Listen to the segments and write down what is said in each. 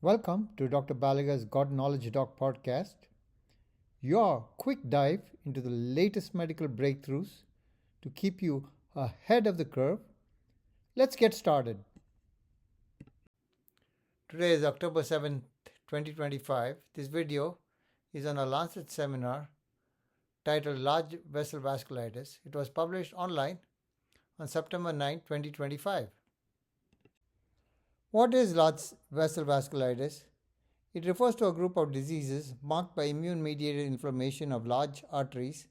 Welcome to Dr. Balaga's God Knowledge Doc podcast, your quick dive into the latest medical breakthroughs to keep you ahead of the curve. Let's get started. Today is October 7th, 2025. This video is on a Lancet seminar titled Large-Vessel Vasculitis. It was published online on September 9, 2025. What is large-vessel vasculitis? It refers to a group of diseases marked by immune-mediated inflammation of large arteries,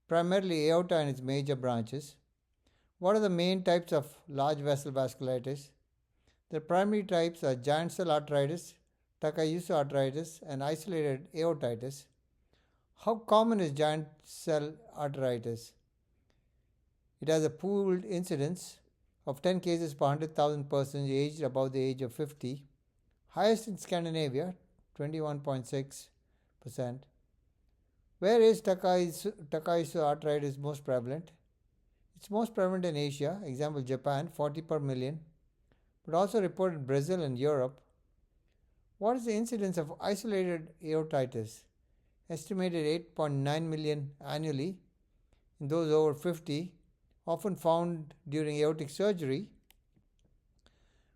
primarily aorta and its major branches. What are the main types of large-vessel vasculitis? The primary types are Giant Cell Arteritis, Takayasu Arteritis, and Isolated Aortitis. How common is Giant Cell Arteritis? It has a pooled incidence of 10 cases per 100,000 persons aged above the age of 50, highest in Scandinavia, 21.6%. Where is Takayasu Arteritis most prevalent? It's most prevalent in Asia, example Japan, 40 per million, but also reported in Brazil and Europe. What is the incidence of isolated aortitis? Estimated 8.9 million annually in those over 50, often found during aortic surgery.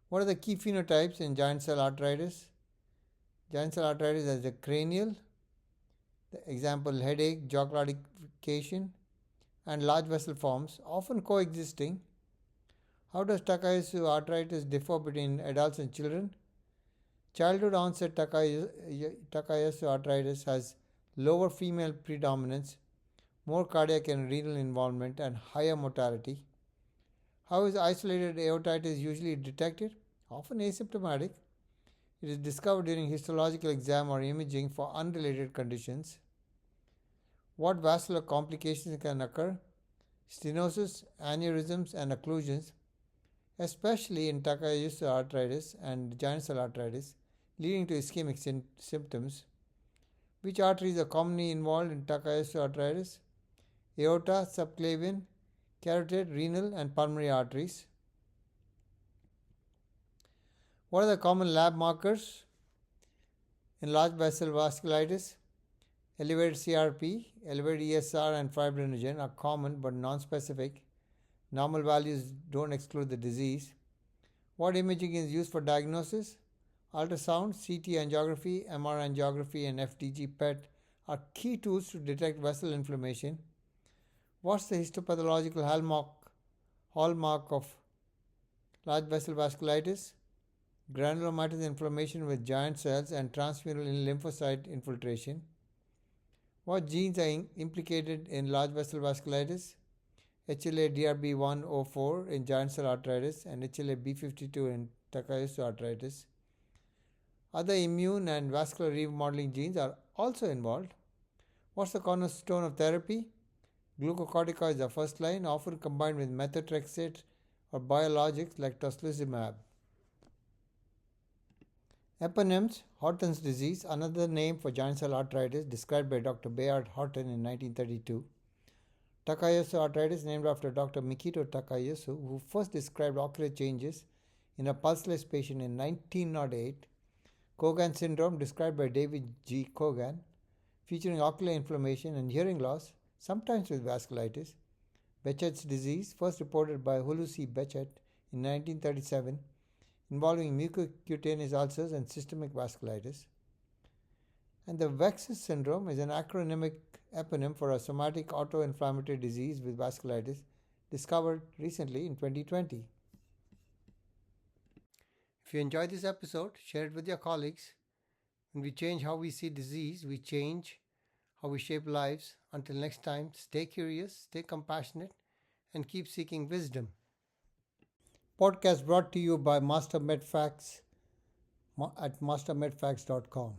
What are the key phenotypes in giant cell arteritis? Giant cell arteritis has a cranial, example headache, jaw claudication, and large vessel forms, often coexisting. How does Takayasu arteritis differ between adults and children? Childhood onset Takayasu arteritis has lower female predominance, more cardiac and renal involvement, and higher mortality. How is isolated aortitis usually detected? Often asymptomatic. It is discovered during histological exam or imaging for unrelated conditions. What vascular complications can occur? Stenosis, aneurysms, and occlusions, especially in Takayasu arteritis and giant cell arteritis, leading to ischemic symptoms. Which arteries are commonly involved in Takayasu arteritis? Aorta, subclavian, carotid, renal, and pulmonary arteries. What are the common lab markers in large vessel vasculitis? Elevated CRP, elevated ESR, and fibrinogen are common but non-specific. Normal values don't exclude the disease. What imaging is used for diagnosis? Ultrasound, CT angiography, MR angiography, and FDG PET are key tools to detect vessel inflammation. What's the histopathological hallmark of large vessel vasculitis? Granulomatous inflammation with giant cells and transmural lymphocyte infiltration. What genes are implicated in large vessel vasculitis? HLA-DRB104 in giant cell arteritis and HLA-B52 in Takayasu arteritis. Other immune and vascular remodeling genes are also involved. What's the cornerstone of therapy? Glucocorticoids are first line, often combined with methotrexate or biologics like tocilizumab. Eponyms: Horton's disease, another name for giant cell arteritis described by Dr. Bayard Horton in 1932. Takayasu arteritis, named after Dr. Mikito Takayasu, who first described ocular changes in a pulseless patient in 1908. Cogan syndrome, described by David G. Cogan, featuring ocular inflammation and hearing loss, sometimes with vasculitis. Behçet's disease, first reported by Hulusi Behçet in 1937, involving mucocutaneous ulcers and systemic vasculitis. And the Vexus syndrome is an acronymic eponym for a somatic autoinflammatory disease with vasculitis, discovered recently in 2020. If you enjoyed this episode, share it with your colleagues. When we change how we see disease, we change how we shape lives. Until next time, stay curious, stay compassionate, and keep seeking wisdom. Podcast brought to you by Master MedFacts at mastermedfacts.com.